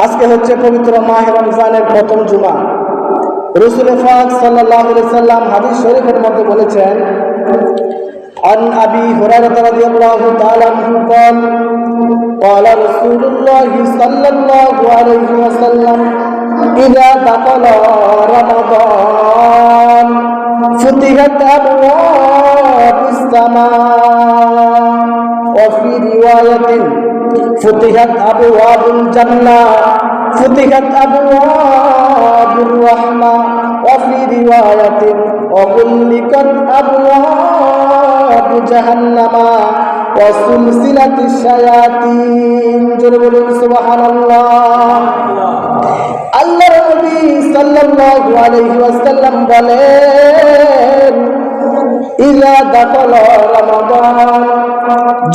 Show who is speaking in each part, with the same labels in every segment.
Speaker 1: আজকে হচ্ছে পবিত্র মাহে রমজানের প্রথম জুমা। রাসূল পাক সাল্লাল্লাহু আলাইহি ওয়াসাল্লাম হাদিস শরীফের মধ্যে বলেছেন, আন আবি হুরায়রা রাদিয়াল্লাহু তাআলা আনহু قال قال رسول الله صلى الله عليه وسلم إذا دخل رمضان فتحت أبواب السماء وفي رواية فتحت أبواب الجنة فتحت أبواب الرحمة وفي رواية وغلقت أبواب جهنم وسلسلة الشياطين سبحان الله। আল্লাহর নবী সাল্লাল্লাহু আলাইহি ওয়াসাল্লাম বলেন, ইযা দাখালা রমাদান,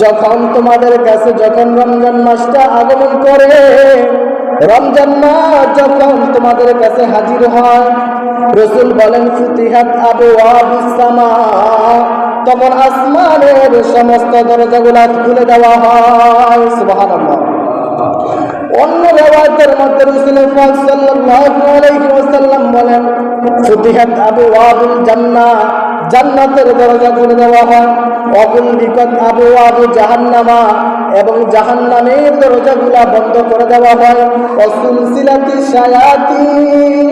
Speaker 1: যখন তোমাদের কাছে যখন রমজান মাসটা আগমন করে, রমজান মাস যখন তোমাদের কাছে হাজির হয়, রাসূল বলেন ফুতিহাত আবওয়াবুস সামা, তখন আসমানের সমস্ত দরজাগুলো খুলে দেওয়া হয়। সুবহানাল্লাহ। অন্য রিওয়ায়াতের মধ্যে রাসূল পাক সাল্লাল্লাহু আলাইহি ওয়াসাল্লাম বলেন ফুতিহাত আবওয়াবুল জান্নাহ, জান্নাতের দরজা খুলে দেওয়া হয়। ওয়াগুলিকাত আবওয়াবু জাহান্নামা, এবং জাহান্নামের দরজাগুলো বন্ধ করে দেওয়া হয়। ওয়াসুলসিলাতিশ শায়াতিন,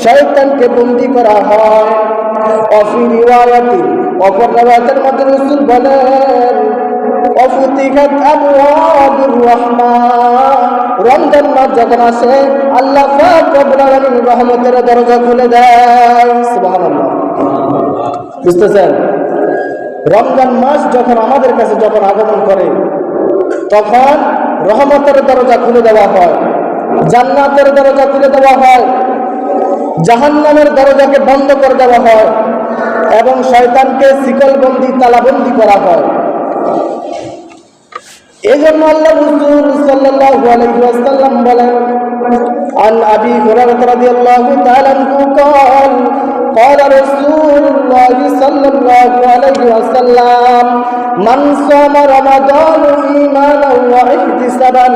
Speaker 1: শয়তানকে বন্দী করা হয়। ওয়াফি রিওয়ায়াতিন, অপর রিওয়ায়াতের মধ্যে রাসূল বলেন ওয়াফুতিহাত আবওয়াবুর রাহমা, রমজান মাস যখন আসে আল্লাহ পাক রব্বুল আলামিন রহমতের দরজা খুলে দেয়। সুবহানাল্লাহ। বুঝতেছেন? রমজান মাস যখন আমাদের কাছে যখন আগমন করে, তখন রহমতের দরজা খুলে দেওয়া হয়, জান্নাতের দরজা খুলে দেওয়া হয়, জাহান্নামের দরজাকে বন্ধ করে দেওয়া হয়, এবং শয়তানকে শিকলবন্দি তালাবন্দি করা হয়। এই জন্য আল্লাহ রাসূল সাল্লাল্লাহু আলাইহি ওয়াসাল্লাম বলেন, আন আবি হুরায়রা রাদিয়াল্লাহু তাআলা আনহু قال قال رسول الله صلى الله عليه وسلم من صام رمضان إيمانا واحتسابا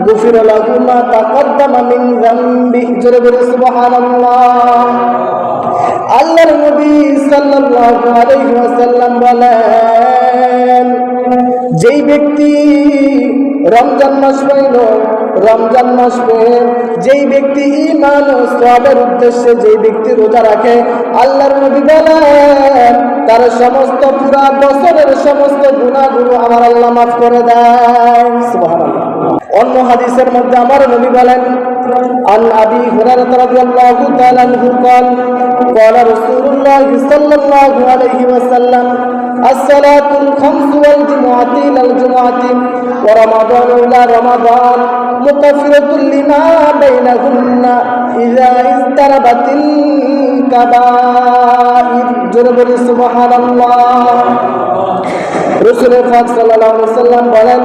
Speaker 1: غفر له ما تقدم من ذنبه। سبحان الله। আল্লাহর নবী সাল্লাল্লাহু আলাইহি ওয়াসাল্লাম বলেন, যেই ব্যক্তি রমজান মাস পাইল, রমজান মাস পেয়ে যেই ব্যক্তি ঈমান ও সওয়াবের উদ্দেশ্যে যেই ব্যক্তি রোজা রাখে, আল্লাহর নবী বলেন তার সমস্ত পুরা বছরের সমস্ত গুনাহগুলো আমার আল্লাহ মাফ করে দেয়। সুবহানাল্লাহ। অন্য হাদিসের মধ্যে আমার নবী বলেন, আন আবি হুরায়রা রাদিয়াল্লাহু তাআলা আনহু قال قال رسول الله صلى الله عليه وسلم الصلاة الخمس والجمعة إلى الجمعة ورمضان إلى رمضان مكفرة لما بينهن إذا اجتنبت الكبائر। জোরে সুবহান আল্লাহ। রাসূল পাক সাল্লাল্লাহু আলাইহি ওয়াসাল্লাম বলেন,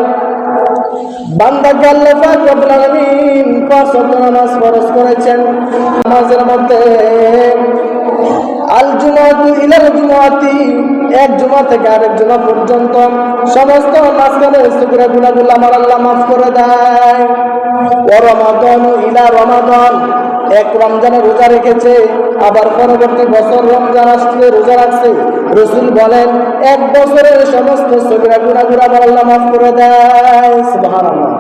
Speaker 1: বান্দাকে আল্লাহ পাক রব্বুল আলামিন পাঁচ ওয়াক্ত নামাজ ফরজ করেছেন। নামাজের মধ্যে আল জুমাতু ইলাল জুমাতি, এক জুমা থেকে আরেক জুমা পর্যন্ত সমস্ত মাঝখানের সগীরা গুনাহগুলো আমার আল্লাহ মাফ করে দেয়। ওয়া রমাদানু ইলা রমাদান, এক রমজানে রোজা রেখেছে, আবার পরবর্তী বছর রমজান আসছে রোজা রাখছে, রাসূল বলেন এক বছরের সমস্ত সগীরা গুনাহগুলো আমার আল্লাহ মাফ করে দেয়। সুবহানাল্লাহ।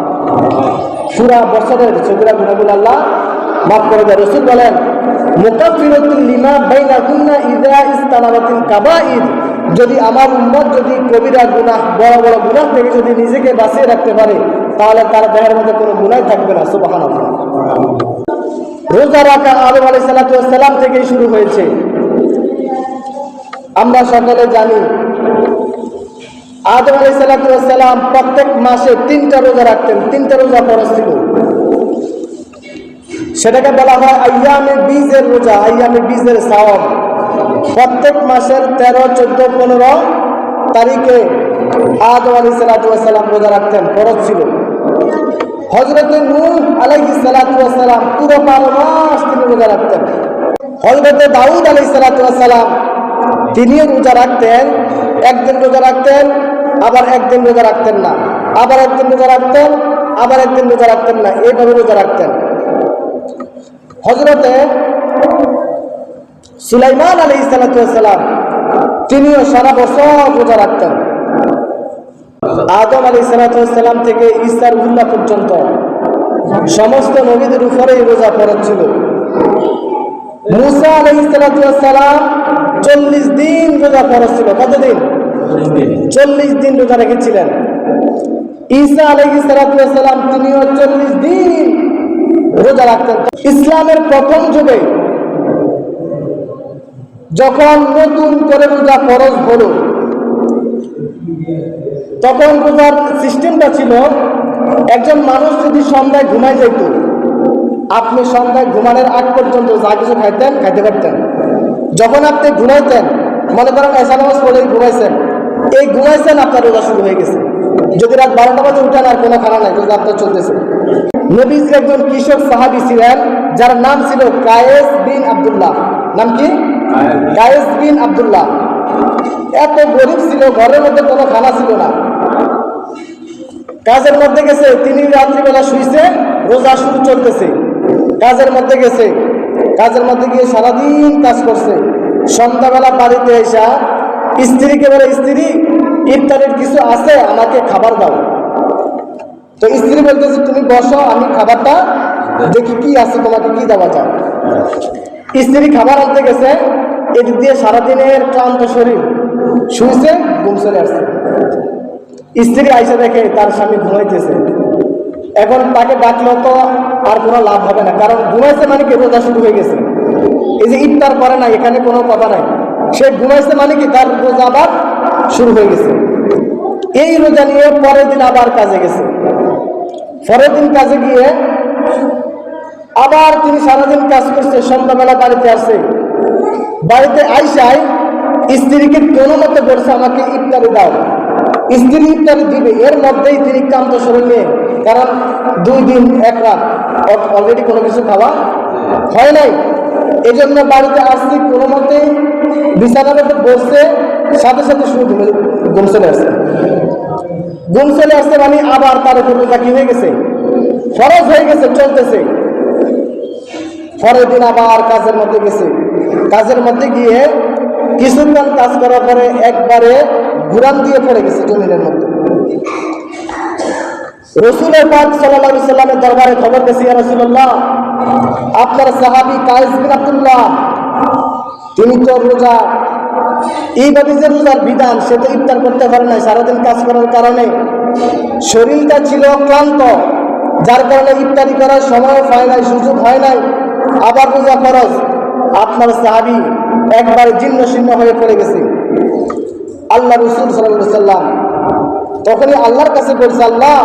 Speaker 1: পুরা বছরের সগীরা গুনাহগুলো আল্লাহ মাফ করে দেয়। রাসূল বলেন মুকাফিরাতুল লিমা বাইনাকুন্না ইযা ইস্তানাবাতিল কাবাইর, যদি আমার উম্মত যদি কবিরা গুনাহ বড় বড় গুনাহ থেকে যদি নিজেকে বাঁচিয়ে রাখতে পারে, তাহলে তার দেহের মধ্যে কোনো গুনাহ থাকবে না। সুবহানাল্লাহ। রোজা রাখা আদম আলাইহিস সালাতু ওয়াস সালাম থেকেই শুরু হয়েছে। আমরা সকলে জানি আদম আলাইহিস সালাতু ওয়াস সালাম প্রত্যেক মাসে 3টা রোজা রাখতেন, 3টা রোজা ফরজ ছিল। সেটাকে বলা হয় আইয়ামে বীজের রোজা, আইয়ামে বীজের সাওম। প্রত্যেক মাসের 13, 14, 15 তারিখে আদম আলাইহিস সালাতু ওয়াস সালাম রোজা রাখতেন, ফরজ ছিল। হযরত নূহ আলাইহিস সালাতু ওয়াস সালাম পুরো 12 মাস তিনি রোজা রাখতেন। হযরত দাউদ আলাইহিস সালাতু ওয়াস সালাম তিনিও রোজা রাখতেন, একদিন রোজা রাখতেন, আবার একদিন রোজা রাখতেন না, আবার একদিন রোজা রাখতেন, আবার একদিন রোজা রাখতেন না, এইভাবে রোজা রাখতেন। হযরতে সুলাইমান আলাইহিস সালাম তিনিও সারা বছর রোজা রাখতেন। আদম আলাইহিস সালাম থেকে ঈসা রুহুল্লাহ পর্যন্ত সমস্ত নবীদের উপরেই রোজা ফরজ ছিল। মুসা আলাইহিস সালাম 40 দিন রোজা ফরজ ছিল। কতদিন? 40 দিন রোজা রেখেছিলেন। ঈসা আলাইহিস সালাম তিনিও 40 দিন রোজা রাখতেন। ইসলামের প্রথম যুগে যখন নতুন করে রোজা ফরজ হলো, তখন রোজার সিস্টেমটা ছিল, একজন মানুষ যদি সন্ধ্যায় ঘুমায় যেত, আপনি সন্ধ্যায় ঘুমানোর আগ পর্যন্ত যা কিছু খাইতে পারতেন। যখন আপনি ঘুমাইতেন, মনে করেন এশা নামাজ পড়ে ঘুমাইছেন, এই ঘুমাইছেন আপনার রোজা শুরু হয়ে গেছে। যদি রাত 12টা বাজে উঠেন আর কোনো খানা নাই, রোজা আপনার চলতেছে। নবীজির একজন কিশোর সাহাবী ছিলেন যার নাম ছিল কায়েস বিন আব্দুল্লাহ। নাম কি? কায়েস বিন আব্দুল্লাহ। এত গরিব ছিল, ঘরের মধ্যে কোনো খানা ছিল না। কাজের মধ্যে গেছে, তিনি রাত্রিবেলা শুইছে, রোজা শুরু চলতেছে। কাজের মধ্যে গেছে, কাজের মধ্যে গিয়ে সারাদিন কাজ করছে। সন্ধ্যাবেলা বাড়িতে এসে স্ত্রীকে বলে, স্ত্রী ইফতারের কিছু আছে, আমাকে খাবার দাও। তো স্ত্রী বলতেছে, তুমি বসো, আমি খাবারটা দেখি কি আছে, তোমাকে কি দেওয়া যায়। স্ত্রী খাবার আনতে গেছে, এদিক দিয়ে সারাদিনের ক্লান্ত শরীর, শুয়েছে, ঘুম চলে আসছে। স্ত্রী আইসা দেখে তার স্বামী ঘুমাইতেছে। এখন তাকে ডাকলেও তো আর কোনো লাভ হবে না, কারণ ঘুমাইছে মানে কি রোজা শুরু হয়ে গেছে। এই যে ইফতার করে না, এখানে কোনো কথা নাই। সে ঘুমাইছে মানে কি তার রোজা আবার শুরু হয়ে গেছে। এই রোজা নিয়ে পরের দিন আবার কাজে গেছে। পরের দিন কাজে গিয়ে আবার তিনি সারাদিন কাজ করছে, সন্ধ্যাবেলা বাড়িতে আসছে। বাড়িতে আইসায় স্ত্রীকে কোনো মতে বলছে, আমাকে ইফতারি দাও। স্ত্রী ইফতারি দিবে, এর মধ্যেই তিনি ক্লান্ত শরীর নিয়ে, কারণ 2 দিন 1 রাত অলরেডি কোনো কিছু খাওয়া হয় নাই, এই জন্য বাড়িতে আসছি, কোনো মতেই বিছানার মধ্যে বসছে, সাথে সাথে শুধু ঘুম চলে আসছে। ঘুম চলে আসছে মানে আবার তার উপর রোজা কি হয়ে গেছে, ফরজ হয়ে গেছে, চলতেছে। পরের দিন আবার কাজের মধ্যে গেছে। কাজের মধ্যে গিয়ে কিছুক্ষণ কাজ করার পরে একবারে ঘুরান দিয়ে পড়ে গেছে জমিনের মধ্যে। রাসূলের পাক সাল্লাল্লাহু আলাইহি সাল্লামের দরবারে খবর দিয়েছে, ইয়া রাসূলুল্লাহ, আপনার সাহাবী কায়েস বিন আব্দুল্লাহ তিনি তো রোজা, এইভাবে যে রোজার বিধান, সে তো ইফতার করতে পারে না, সারাদিন কাজ করার কারণে শরীরটা ছিল ক্লান্ত, যার কারণে ইফতারি করার সময় হয় নাই, সুযোগ হয় নাই। আবার রোজা ফরজ, আপনার সাহাবী একবার জীর্ণ শীর্ণ হয়ে পড়ে গেছে। আল্লাহ রাসূল সাল্লাল্লাহু আলাইহি সাল্লাম তখনই আল্লাহর কাছে বলছে, আল্লাহ,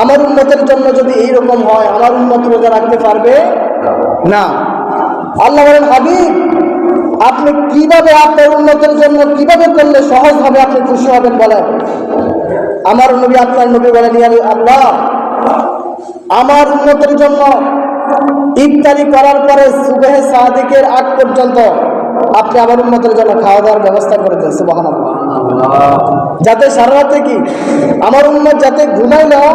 Speaker 1: আমার উম্মতের জন্য যদি এইরকম হয়, আমার উম্মত রোজা রাখতে পারবে না। আল্লাহ বলেন, হাবিব, আপনি কিভাবে আপনার উম্মতের জন্য কিভাবে করলে সহজ হবে, আপনি খুশি হবেন বলেন। আমার নবী, আপনার নবী বলেন, ইয়া আল্লাহ, আমার উম্মতের জন্য ইফতারি করার পরে সুবহে সাদিকের আগ পর্যন্ত আপনি আমার উম্মতের জন্য খাওয়া দাওয়ার ব্যবস্থা করে দেন। সুবহানাল্লাহ। যাতে সারা রাতে কি আমার উম্মত যাতে ঘুমাইলেও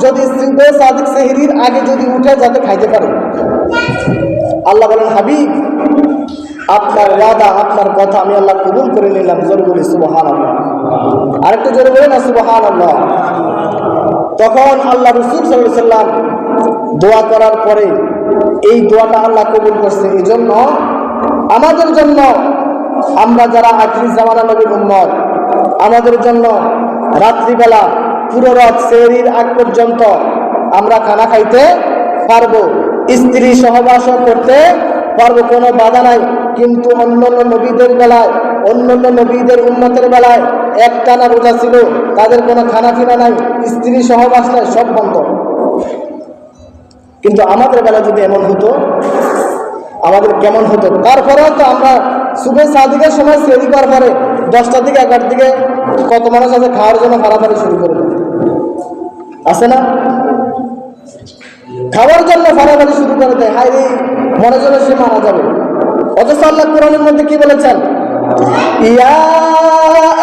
Speaker 1: যদি সুবহে সাদিক সেহরির আগে যদি উঠে যাতে খাইতে পারে। আল্লাহ বলেন, হাবিব, আপনার ওয়াদা, আপনার কথা আমি আল্লাহ কবুল করে নিলাম। জোরে বলি সুবহানাল্লাহ। আরেকটু জোরে বলে না সুবহানাল্লাহ। তখন আল্লাহ রাসূল সাল্লাল্লাহু আলাইহি সাল্লাম দোয়া করার পরে এই দোয়াটা আল্লাহ কবুল করছে। এই জন্য আমাদের জন্য, আমরা যারা আখির জামানা নবীর উম্মত, আমাদের জন্য রাত্রিবেলা পুরো রাত সেহরির আগ পর্যন্ত আমরা খানা খাইতে পারবো, স্ত্রী সহবাস করতে পারবো, কোনো বাধা নাই। কিন্তু অন্যান্য নবীদের বেলায়, অন্যান্য নবীদের উম্মতের বেলায় একটানা রোজা ছিল, তাদের কোনো খানা পিনা নাই, স্ত্রী সহবাস নাই, সব বন্ধ। কিন্তু আমাদের বেলা যদি এমন হতো, আমাদের কেমন হতো? তারপরেও তো আমরা সুবহে সাদিকের সময় সেহরি করার পরে 10টা থেকে 11টার দিকে কত মানুষ আছে খাওয়ার জন্য ফাড়াফাড়ি শুরু করে দেয়, আছে না? খাওয়ার জন্য ফাড়াফাড়ি শুরু করে দেয়, হায় রে, মনে জন্য সে মারা যাবে। অথচ আল্লাহ কোরআনের মধ্যে কি বলেছেন? ইয়া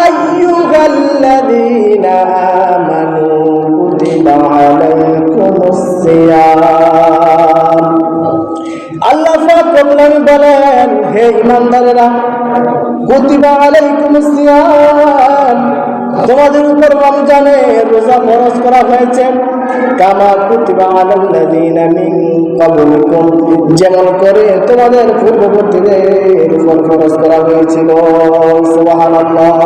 Speaker 1: আইয়ুহাল্লাযীনা আমানু কুতিবা আলাইকুম الصيام আল্লাহ পাক বলেন, হে ঈমানদারেরা, কুতিবা আলাইকুমুস সিয়াম, তোমাদের উপর রমজানে রোজা ফরজ করা হয়েছে, কামা কুতিবা আলাল্লাযীনা মিন ক্বাবলিকুম, যেমন করে তোমাদের পূর্ববর্তীদের উপর ফরজ করা হয়েছিল। সুবহানাল্লাহ।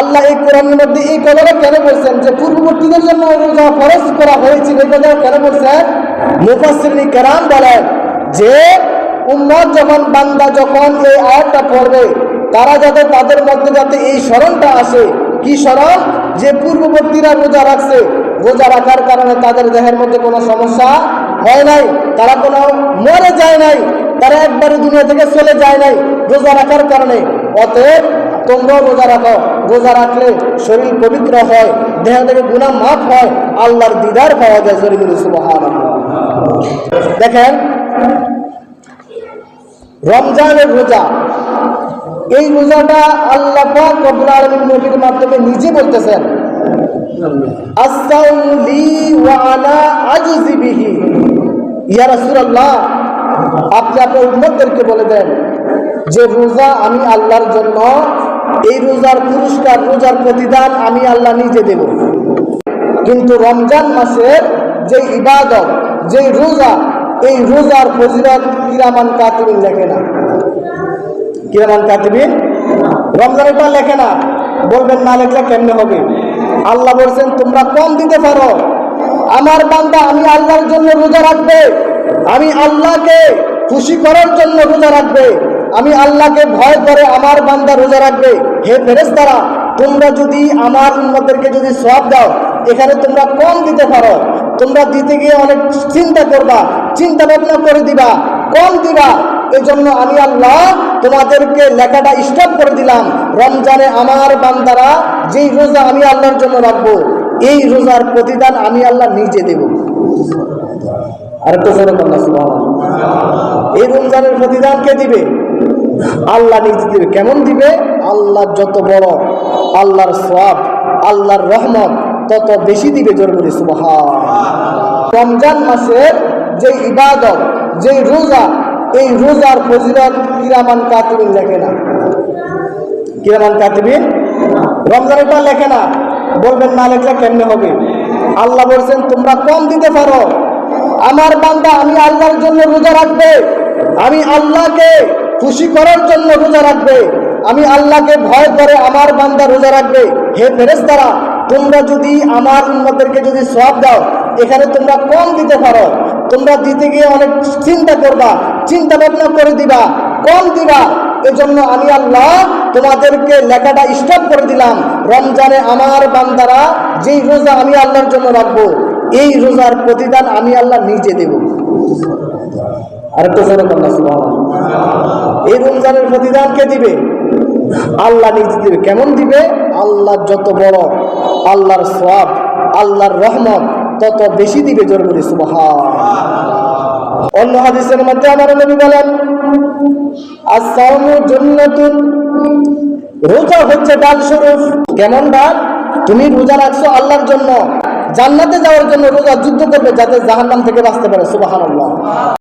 Speaker 1: আল্লাহ এই কোরআনের মধ্যে এই কথাটা কেন বলছেন যে পূর্ববর্তীদের জন্য রোজা ফরজ করা হয়েছিল, এই কথা কেন বলছেন? মুফাসসিরিন কেরাম বলেন যে উম্মত যখন বান্দা যখন এই আয়াতটা পড়বে, তারা যাতে তাদের মধ্যে যাতে এই স্মরণটা আসে। কি স্মরণ? যে পূর্ববর্তীরা রোজা রাখছে, রোজা রাখার কারণে তাদের দেহের মধ্যে কোনো সমস্যা হয় নাই, তারা কোনো মরে যায় নাই, তারা একবারে দুনিয়া থেকে চলে যায় নাই রোজা রাখার কারণে। অতএব তোমরাও রোজা রাখো। রোজা রাখলে শরীর পবিত্র হয়, দেহ থেকে গুনাহ মাফ হয়, আল্লাহর দিদার পাওয়া যায়। সুবহানাল্লাহ। দেখেন, রমজানের রোজা, এই রোজাটা আল্লাহ পাক রব্বুল আলামিন নবীর মাধ্যমে নিজে বলতেছেন, আস-সাওমু লি ওয়া আনা আজজি বিহি। ইয়া রাসূলুল্লাহ, আপনি আপনার উম্মতদেরকে বলে দেন যে রোজা আমি আল্লাহর জন্য, এই রোজার পুরস্কার, রোজার প্রতিদান আমি আল্লাহ নিজে দেব। কিন্তু রমজান মাসের যে ইবাদত, যে রোজা, এই রোজার ফজিলত কিরামান কাতিবিন লেখে না। কিরামান কাতিবিন রমজানেরটা লেখে না। বলবেন না লেখলে কেমনে হবে? আল্লাহ বলছেন তোমরা কম দিতে পারো, আমার বান্দা আমি আল্লাহর জন্য রোজা রাখবে, আমি আল্লাহকে খুশি করার জন্য রোজা রাখবে, আমি আল্লাহকে ভয় করে আমার বান্দা রোজা রাখবে। হে ফেরেশতারা, তোমরা যদি আমার উম্মতদেরকে যদি সওয়াব দাও, এখানে তোমরা কম দিতে পারো, তোমরা দিতে গিয়ে অনেক চিন্তা করবা, চিন্তা ভাবনা করে দিবা, কম দিবা। এই জন্য আমি আল্লাহ তোমাদেরকে লেখাটা স্টপ করে দিলাম। রমজানে আমার বান্দারা যেই রোজা আমি আল্লাহর জন্য রাখবো, এই রোজার প্রতিদান আমি আল্লাহ নিজে দেব। আর তো এই রমজানের প্রতিদান কে দিবে? আল্লাহ নিজে দিবে। কেমন দিবে? আল্লাহ যত বড়, আল্লাহর সওয়াব, আল্লাহর রহমত তত বেশি দিবে। জোর বলি সুবহানাল্লাহ। রমজান মাসের যে ইবাদত, যে রোজা, এই রোজার ফজিলত কিরামান কাতিবিন লেখে না। কিরামান কাতিবিন রমজানেরটা লেখে না। বলবেন না লেখলে কেমনে হবে? আল্লাহ বলছেন তোমরা কম দিতে পারো, আমার বান্দা আমি আল্লাহর জন্য রোজা রাখবে, আমি আল্লাহকে খুশি করার জন্য রোজা রাখবে, আমি আল্লাহকে ভয় করে আমার বান্দা রোজা রাখবে। হে ফেরেশতারা, তোমরা যদি আমার উম্মতদেরকে যদি সওয়াব দাও, এখানে তোমরা কম দিতে পারো, তোমরা দিতে গিয়ে অনেক চিন্তা করবা, চিন্তা ভাবনা করে দিবা, কম দিবা। এজন্য আমি আল্লাহ তোমাদেরকে লেখাটা স্টপ করে দিলাম। রমজানে আমার বান্দারা যেই রোজা আমি আল্লাহর জন্য রাখবো, এই রোজার প্রতিদান আমি আল্লাহ নিজে দেব। আর তো এই রমজানের প্রতিদান কে দিবে? আল্লাহ নিজে দিবে। কেমন দিবে? আল্লাহ যত বড়, আল্লাহর সওয়াব, আল্লাহর রহমত তত বেশি দিবে। জোর বলি সুবহানাল্লাহ। অন্য হাদিসের মধ্যে আমার নবী বলেন, আস-সাওমু জান্নাতুন, রোজা হচ্ছে ডাল স্বরূপ। কেমন ডাল? তুমি রোজা রাখছো আল্লাহর জন্য, জান্নাতে যাওয়ার জন্য রোজা যুদ্ধ করবে যাতে জাহান্নাম থেকে বাঁচতে পারে। সুবহানাল্লাহ।